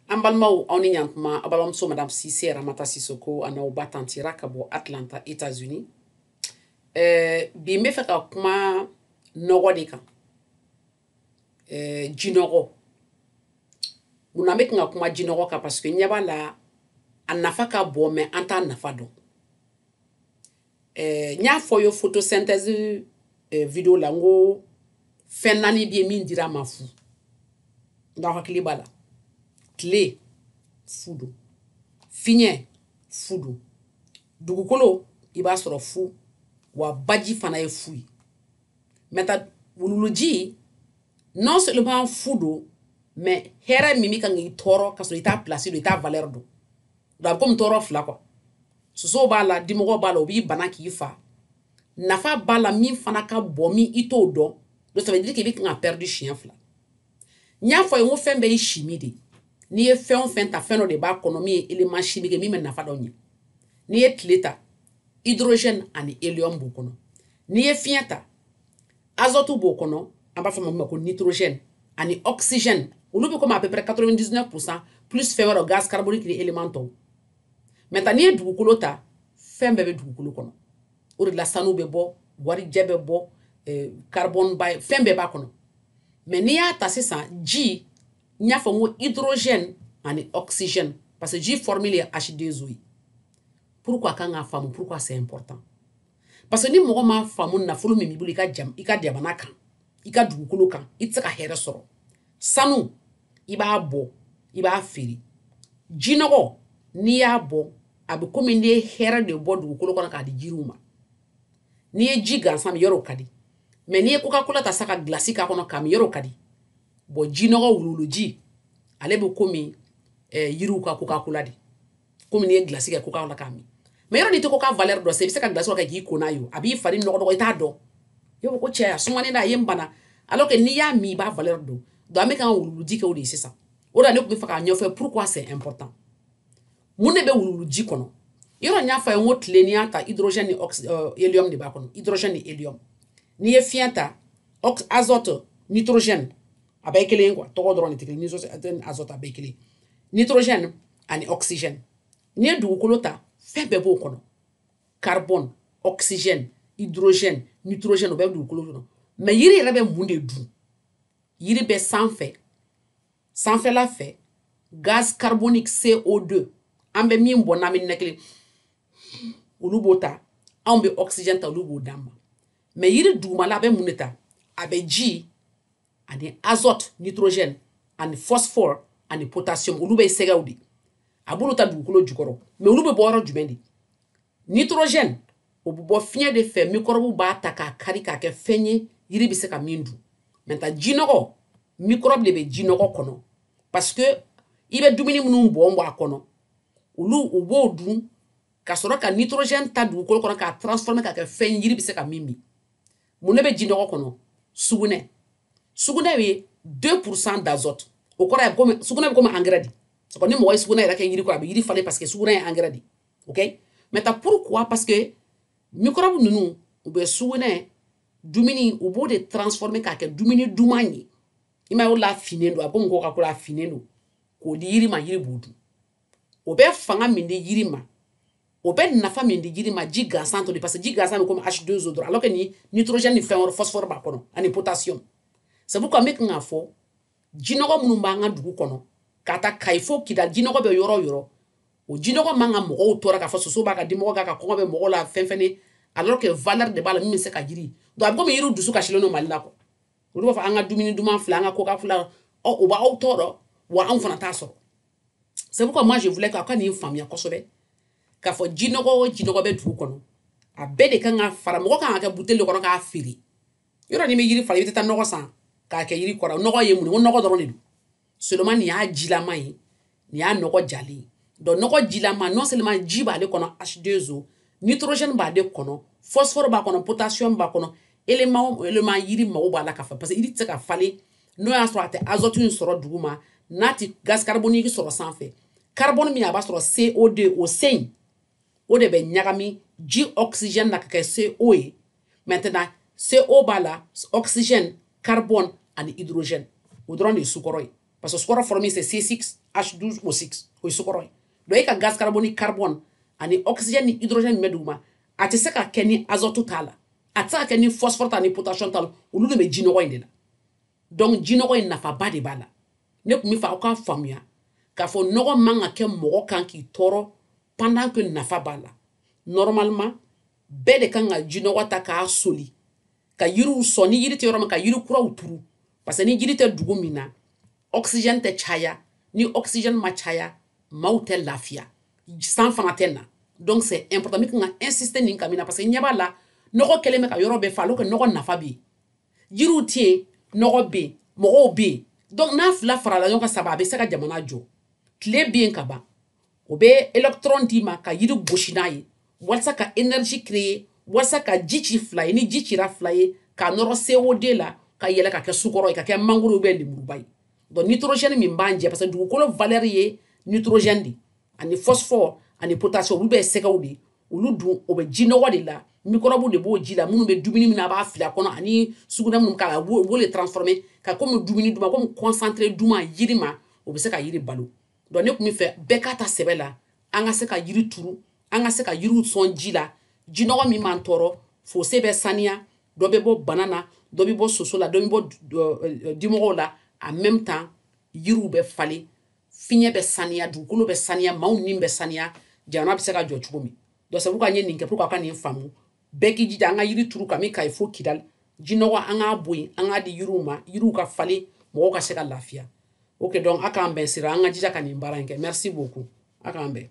Ambalmao oni yankuma abalomso Madame Cissé Ramata Sissoko ana batantira kabo Atlanta, États-Unis. Bi me feka kuma nogo de kan. Jinogo. Muna me nga kuma jinogo ka parce que nyaba la anafa ka bo me anta nafa do. Nya foyo photosynthèse video lango fenani bi min dira mafu. Nda hakili bala. Tle fudu. Finye fudu. Dugukolo iba soro fu wa baji fana ye fui. Meta wululuji non seulement fudu mais here mimi kan ngi toro kaso ita place do ita valeur do. Da comme toro fla quoi. Soso bala dimogo bala obi banaki fa. Nafa bala mi fana ka bomi ito do. Donc ça veut dire que bi kan perdu chien fla. Nya fo yon fembe yi chimie de. Ni ye fen ta fen de ba économie élément chimique mi men nafa do nyi. Ni ye tleta hydrogène ani hélium bokono. Ni ye fienta azote bokono amba fama ko nitrogène ani oxygène. Ulu be comme à peu près 99% plus fèvre gaz carbonique ni éléments. Maintenant ni ye dugukolo ta fembe be dugukolo kono. O de la sanu be bo, wari jebe bo, carbone ba fembe ba kono. Mais ni ya ta ça J nya famo hydrogène ani oxygène parce que J formule H2O. Pourquoi quand on femme pourquoi c'est important? Parce que ni mo ma femme na fulu mi bulu ka jam ika diabana kan ika dugukolo kan itaka here soro sanu iba bo iba feri jinogo ni ya bo abe komi ne here de bo dugukolo kan ka di jiruma ni e jiga sam yoro kadi mais ni e Coca-Cola ta saka glace ka kono kam yoro kadi bo jinogo wululuji ale be komi yiru ka Coca-Cola di komi ni glace ka Coca-Cola kami. Mais yoro ni to Coca valeur do c'est ka glace ka gi kona yo abi farine no ita do yo ko che sumani na yembana alors que ni ya mi ba valeur do me kan wululuji ke o de c'est ça o da ne ko fa ka nyofe pourquoi c'est important mune be wululuji kono yoro nya fa yon tle ni ata hydrogène ni hélium de ba kono hydrogène ni hélium ni ye fienta azote nitrogène abekele quoi to dron ni tekele ni so azote abekele nitrogène ani oxygène ni dugukolo ta febe bo kono carbone oxygène hydrogène nitrogène o be dugukolo no mais yiri rebe munde du yiri be sanfè la fait gaz carbonique CO2 ambe mi mbo na mi nekele ulubota ambe oxygène ta ulubo dama mais yiri duma la be muneta abe G ani azote nitrogène ani phosphore ani potassium ulube segawdi abuluta dugukolo jukoro mais ulube boro jumendi nitrogène obubo fien de fe microbe ba taka kari ka ke fenye yiri bise ka mindu menta jinogo microbe de be jinogo kono parce que ibe dumini munu bombo akono ulu ubo dun ka soro ka nitrogène ta dugukolo kono ka transformer ka ke fenye yiri bise ka mimi munebe jinogo kono sugune we 2% d'azote o kora comme sugune comme engrais di so ko ni mo sugune ra ke yiri ko abi yiri fallait parce que sugune engrais di OK mais pourquoi parce que microbe nunu ube sugune dumini ubo de transformer ka ke dumini dumani ima o la finendo abon ko ka ko la finendo ko di yiri ma yiri bodu obe fanga minde yiri ma obe nafa minde yiri ma giga santo de parce que giga santo comme H2O alors que ni nitrogène ni phosphore ba kono ani potassium c'est pourquoi mek nga fo jinogo munu ba nga dugu kono kata kaifo kida jinogo be yoro o jinogo manga mo tora ka fo so ba ka dimogo ka ko be mo la fenfene alors que valeur de bala mi se ka jiri do ab ko mi yiru dusu ka shilono malila ko o fa anga dumini duma fla anga Coca fla o ba auto wa an fana taso c'est pourquoi moi je voulais ka ni famille ko sobe ka fo jinogo be dugu kono abede kan nga fara mo kan ka butel ko ka firi yoro ni me yiri fara yita nogo san ka ke yiri kora nogo ye muni nogo doron ni seulement ni a jilama yi ni a nogo jali do nogo jilama non seulement jiba le kono H2O nitrogène ba de kono phosphore ba kono potassium ba kono élément yiri ma o ba la ka fa parce que yiri tsaka fale no ya so ate azote une soro duguma nati gaz carbonique soro sanfè carbone mi aba soro CO2 o sein o de be nyagami G oxygène na ka CO e maintenant CO ba la oxygène carbone ani hydrogène o dron de sukoro parce que sukaro fɔlɔ min c'est C6H12O6 o ye sukaro ye donc e ka gaz carbone ani oxygène ni hydrogène min bɛ duguma a tɛ se ka kɛ ni azote t'a la a tɛ se ka kɛ ni phosphore t'a ni potassium t'a la olu de bɛ jinɔgɔ in de la donc jinɔgɔ in nafaba de b'a la ne tun bɛ fɛ aw k'a faamuya k'a fɔ nɔgɔ man ka kɛ mɔgɔ kan k'i tɔɔrɔ pendant que nafa b'a la normalement bɛɛ de kan ka jinɔgɔ ta k'a soli ka yiriw sɔn ni yiri tɛ yɔrɔ min ka yiri kuraw turu parce que ni yiri tɛ dugu min na oxygène tɛ caya ni oxygène ma caya maaw tɛ lafiya san fana tɛ na donc c'est important min kan ka insister nin kan min na parce que ɲɛ b'a la nɔgɔ kɛlen bɛ ka yɔrɔ bɛɛ fa alors que nɔgɔ nafa bɛ yen yiriw tɛ yen nɔgɔ bɛ yen mɔgɔw bɛ yen donc n'a fila farala ɲɔgɔn kan saba a bɛ se ka jamana jɔ tile bɛ yen ka ban o bɛ électron d'i ma ka yiri gosi n'a ye walasa ka énergie créer walasa ka ji ci fila ye ni ji cira fila ye k'a nɔrɔ CO2 la ka yɛlɛ ka kɛ sukɔrɔ ye ka kɛ mangoro bɛ lemuruba ye donc nitrogène min b'an jɛ parce que dugukolo valeur ye nitrogène de ani phosphore ani potassium olu bɛ ye sɛgɛw de olu dun o bɛ jinɔgɔ de la microbe de b'o ji la minnu bɛ dumuni min na a b'a fili a kɔnɔ ani sugunɛ minnu k'a la u b'o le transformer ka komi dumuni d'u ma komi concentré d'u ma yiri ma o bɛ se ka yiri balo donc ne tun bɛ fɛ bɛɛ k'a ta sɛbɛ la an ka se ka yiri turu an ka se ka yiriw sɔn ji la jinɔgɔ min b'an tɔɔrɔ fosse bɛ saniya dɔ bɛ bɔ bana na dɔ bɛ bɔ soso la dɔ bɛ bɔ dimɔgɔw la en même temps yiriw bɛ falen fiɲɛ bɛ saniya dugukolo bɛ saniya maaw ni bɛ saniya jamana bɛ se ka jɔ cogo min donc c'est pourquoi n ye nin kɛ pour que aw ka nin faamu bɛɛ k'i jija an ka yiri turu ka min ka ye fo Kidali jinɔgɔ an k'a bɔ yen an k'a di yiriw ma yiriw ka falen mɔgɔw ka se ka lafiya ok donc a k'an bɛn sira an ka jija ka nin baara in kɛ merci beaucoup a k'an bɛn